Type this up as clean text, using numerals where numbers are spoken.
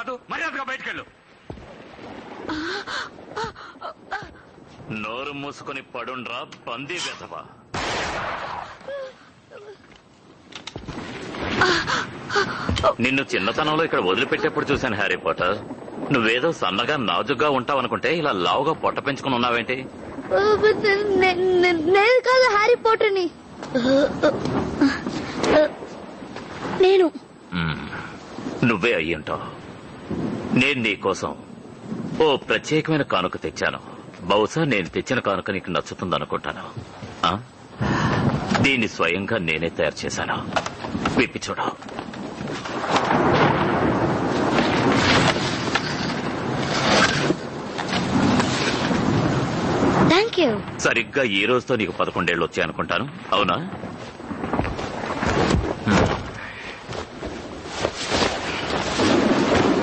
కాదు, మర్యాదగా బయటకెళ్ళు. నోరు మూసుకొని పడుండ్రా పంది గెదవా. నిన్ను చిన్నతనంలో ఇక్కడ వదిలిపెట్టేప్పుడు చూశాను హ్యారీ పాటర్. నువ్వేదో సన్నగా నాజుగ్గా ఉంటావనుకుంటే ఇలా లావుగా పొట్ట పెంచుకుని ఉన్నావేంటి? నేను కాదు హ్యారీ పాటర్ని. నేను. నువ్వే అయ్యుంటావు. నేను నీకోసం ఓ ప్రత్యేకమైన కానుక తెచ్చాను. బహుశా నేను తెచ్చిన కానుక నీకు నచ్చుతుందనుకుంటాను. దీన్ని స్వయంగా నేనే తయారు చేశాను. విప్పి చూడు. Thank you. సరిగ్గా ఈ రోజుతో నీకు 11 ఏళ్ళు వచ్చాయనుకుంటాను. అవునా?